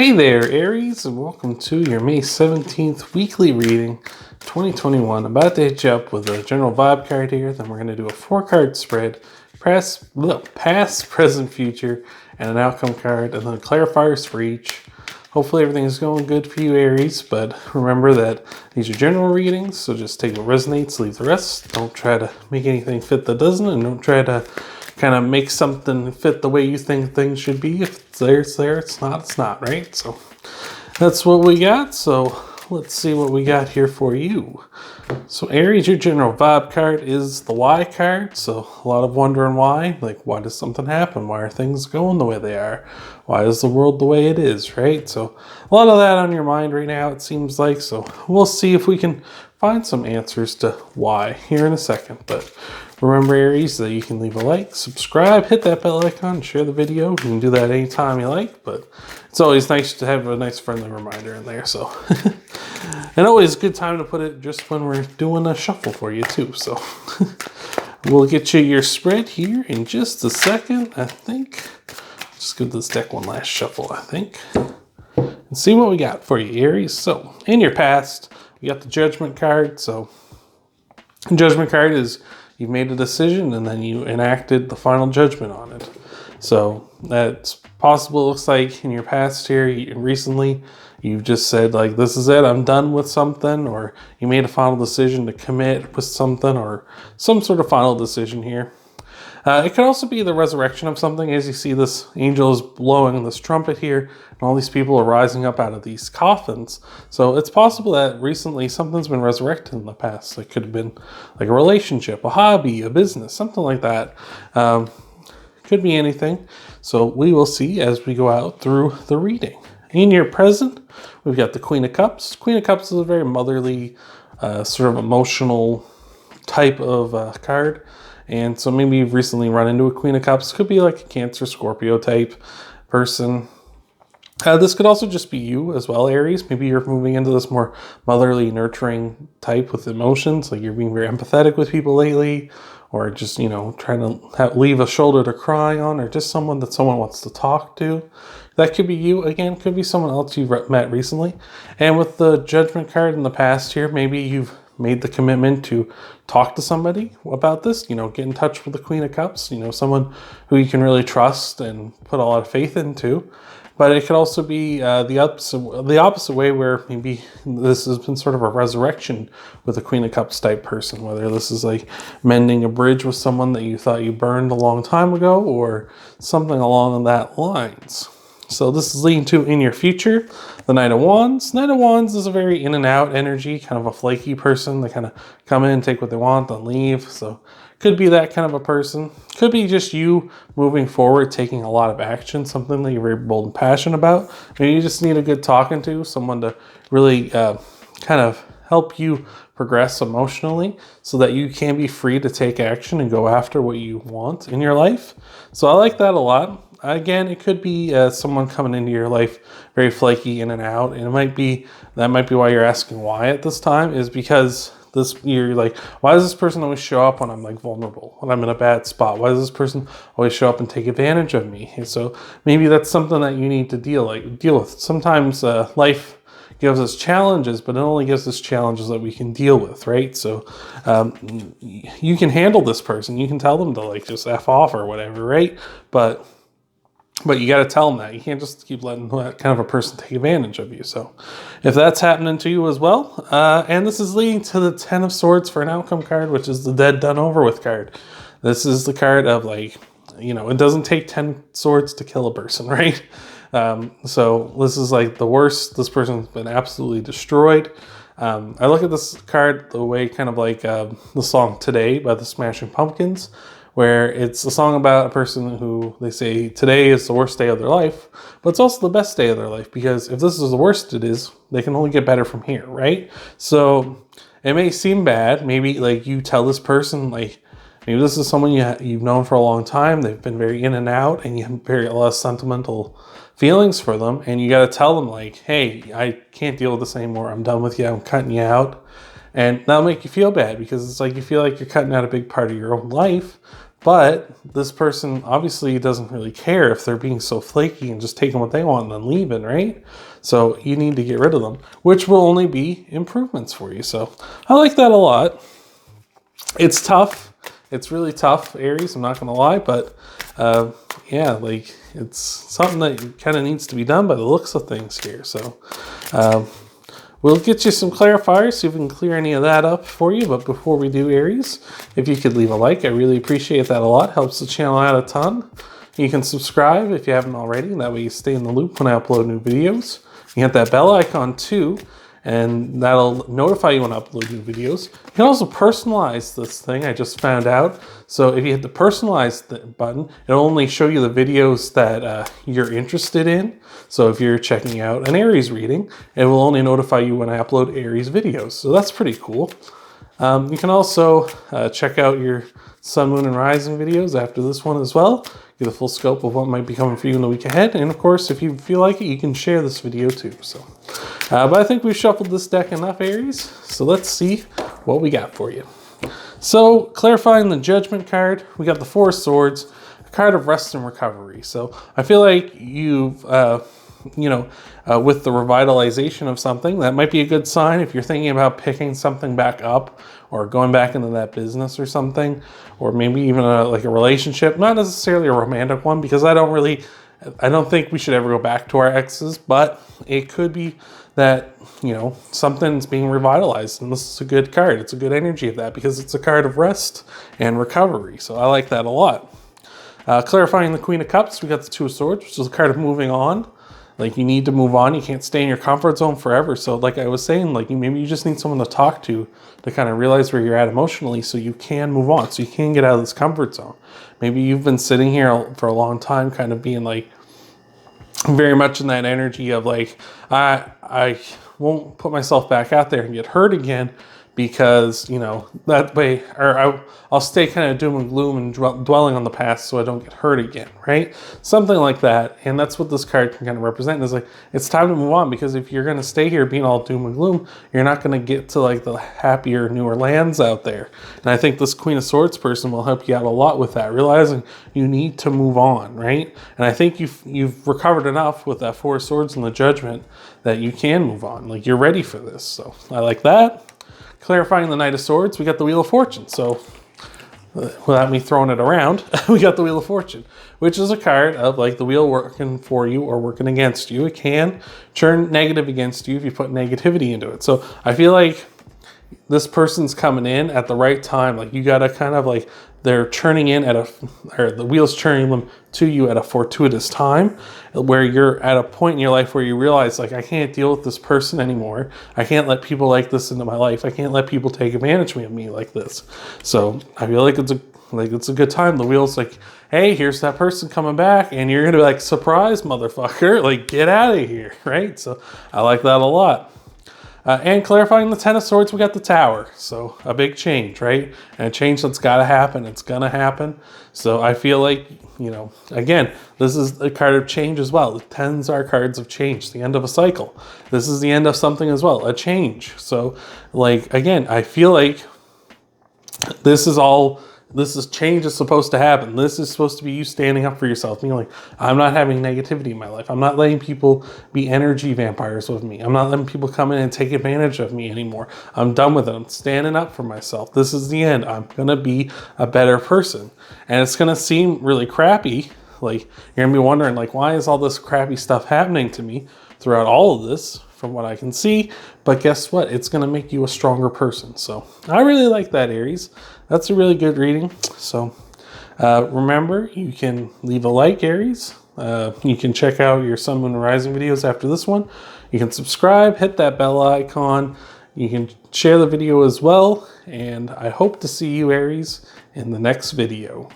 Hey there, Aries, and welcome to your May 17th weekly reading 2021. I'm about to hit you up with a general vibe card here. Then we're going to do a 4-card spread, past, present, future, and an outcome card, and then clarifiers for each. Hopefully everything is going good for you, Aries, but remember that these are general readings, so just take what resonates, leave the rest. Don't try to make anything fit that doesn't, and don't try to kind of make something fit the way you think things should be. If it's there, it's there. It's not, right? So that's what we got. So let's see what we got here for you. So Aries, your general vibe card is the why card. So a lot of wondering why. Like, why does something happen? Why are things going the way they are? Why is the world the way it is, right? So a lot of that on your mind right now, it seems like. So we'll see if we can find some answers to why here in a second. But remember, Aries, that you can leave a like, subscribe, hit that bell icon, share the video. You can do that anytime you like, but it's always nice to have a nice friendly reminder in there. So, and always a good time to put it just when we're doing a shuffle for you too. So we'll get you your spread here in just a second, I think. Just give this deck one last shuffle, I think, and see what we got for you, Aries. So in your past, we got the Judgment card. So the Judgment card is you've made a decision and then you enacted the final judgment on it. So that's possible. It looks like in your past here, recently, you've just said like, this is it, I'm done with something, or you made a final decision to commit with something or some sort of final decision here. It could also be the resurrection of something. As you see, this angel is blowing this trumpet here, and all these people are rising up out of these coffins. So it's possible that recently something's been resurrected in the past. It could have been like a relationship, a hobby, a business, something like that. Could be anything. So we will see as we go out through the reading. In your present, we've got the Queen of Cups. Queen of Cups is a very motherly, sort of emotional type of card. And so maybe you've recently run into a Queen of Cups. Could be like a Cancer, Scorpio type person. This could also just be you as well, Aries. Maybe you're moving into this more motherly, nurturing type with emotions. Like you're being very empathetic with people lately, or just, trying to leave a shoulder to cry on, or just someone that someone wants to talk to. That could be you. Again, could be someone else you've met recently. And with the Judgment card in the past here, maybe you've made the commitment to talk to somebody about this, get in touch with the Queen of Cups, someone who you can really trust and put a lot of faith into. But it could also be the opposite way, where maybe this has been sort of a resurrection with a Queen of Cups type person, whether this is like mending a bridge with someone that you thought you burned a long time ago, or something along that lines. So this is leading to in your future, the Knight of Wands. Knight of Wands is a very in and out energy, kind of a flaky person. They kind of come in, take what they want, then leave. So could be that kind of a person. Could be just you moving forward, taking a lot of action, something that you're very bold and passionate about. Maybe you just need a good talking to, someone to really kind of help you progress emotionally so that you can be free to take action and go after what you want in your life. So I like that a lot. Again, it could be someone coming into your life very flaky in and out, and that might be why you're asking why at this time, is because you're like, why does this person always show up when I'm like vulnerable, when I'm in a bad spot? Why does this person always show up and take advantage of me? And so maybe that's something that you need to deal with. Sometimes life gives us challenges, but it only gives us challenges that we can deal with, right? So you can handle this person. You can tell them to like just F off or whatever, right? But you got to tell them that. You can't just keep letting that kind of a person take advantage of you. So if that's happening to you as well, and this is leading to the 10 of Swords for an outcome card, which is the dead, done over with card. This is the card of like, it doesn't take 10 swords to kill a person, right? So this is like the worst. This person's been absolutely destroyed. I look at this card the way kind of like the song Today by the Smashing Pumpkins, where it's a song about a person who they say today is the worst day of their life, but it's also the best day of their life, because if this is the worst it is, they can only get better from here, right? So it may seem bad. Maybe like you tell this person, like maybe this is someone you've known for a long time. They've been very in and out, and you have a lot of sentimental feelings for them, and you got to tell them like, hey, I can't deal with this anymore. I'm done with you. I'm cutting you out. And that'll make you feel bad, because it's like you feel like you're cutting out a big part of your own life But this person obviously doesn't really care if they're being so flaky and just taking what they want and then leaving, right? So you need to get rid of them, which will only be improvements for you. So I like that a lot. It's tough. It's really tough, Aries, I'm not going to lie. But yeah, like it's something that kind of needs to be done by the looks of things here. So we'll get you some clarifiers, see if we can clear any of that up for you. But before we do, Aries, if you could leave a like, I really appreciate that a lot. Helps the channel out a ton. You can subscribe if you haven't already, and that way you stay in the loop when I upload new videos. You hit that bell icon too, and that'll notify you when I upload new videos. You can also personalize this thing, I just found out. So if you hit the personalize button, it'll only show you the videos that you're interested in. So if you're checking out an Aries reading, it will only notify you when I upload Aries videos. So that's pretty cool. You can also check out your Sun, Moon, and Rising videos after this one as well. Get a full scope of what might be coming for you in the week ahead. And of course, if you feel like it, you can share this video too. So, but I think we've shuffled this deck enough, Aries. So let's see what we got for you. So clarifying the Judgment card, we got the Four of Swords, a card of rest and recovery. So I feel like you've, with the revitalization of something, that might be a good sign if you're thinking about picking something back up or going back into that business or something, or maybe even like a relationship, not necessarily a romantic one, because I don't think we should ever go back to our exes, but it could be that, something's being revitalized, and this is a good card. It's a good energy of that because it's a card of rest and recovery. So I like that a lot. Clarifying the Queen of Cups, we got the Two of Swords, which is a card of moving on. Like, you need to move on. You can't stay in your comfort zone forever. So like I was saying, like maybe you just need someone to talk to kind of realize where you're at emotionally so you can move on, so you can get out of this comfort zone. Maybe you've been sitting here for a long time kind of being like very much in that energy of like, I won't put myself back out there and get hurt again, because that way, or I'll stay kind of doom and gloom and dwelling on the past so I don't get hurt again, right? Something like that. And that's what this card can kind of represent, is like, it's time to move on, because if you're going to stay here being all doom and gloom, you're not going to get to like the happier, newer lands out there. And I think this Queen of Swords person will help you out a lot with that, realizing you need to move on, right? And I think you've recovered enough with that Four of Swords and the Judgment that you can move on. Like, you're ready for this. So I like that. Clarifying the Knight of Swords, we got the Wheel of Fortune. So without me throwing it around, we got the Wheel of Fortune, which is a card of like the wheel working for you or working against you. It can turn negative against you if you put negativity into it. So I feel like this person's coming in at the right time. Like, you got to kind of like, they're churning in or the wheel's churning them to you at a fortuitous time, where you're at a point in your life where you realize, like, I can't deal with this person anymore. I can't let people like this into my life. I can't let people take advantage of me like this. So I feel like it's a good time. The wheel's like, hey, here's that person coming back, and you're gonna be like, surprise, motherfucker, like, get out of here, right? So I like that a lot. And clarifying the Ten of Swords, we got the Tower. So a big change, right? And a change that's got to happen. It's going to happen. So I feel like, again, this is a card of change as well. The Tens are cards of change, the end of a cycle. This is the end of something as well, a change. So, like, again, I feel like this is change is supposed to happen. This is supposed to be you standing up for yourself, being like, I'm not having negativity in my life. I'm not letting people be energy vampires with me. I'm not letting people come in and take advantage of me anymore. I'm done with it. I'm standing up for myself. This is the end. I'm going to be a better person. And it's going to seem really crappy. Like, you're going to be wondering, like, why is all this crappy stuff happening to me throughout all of this, from what I can see? But guess what? It's going to make you a stronger person. So I really like that, Aries. That's a really good reading. So remember, you can leave a like, Aries. You can check out your Sun, Moon, and Rising videos after this one. You can subscribe, hit that bell icon. You can share the video as well. And I hope to see you, Aries, in the next video.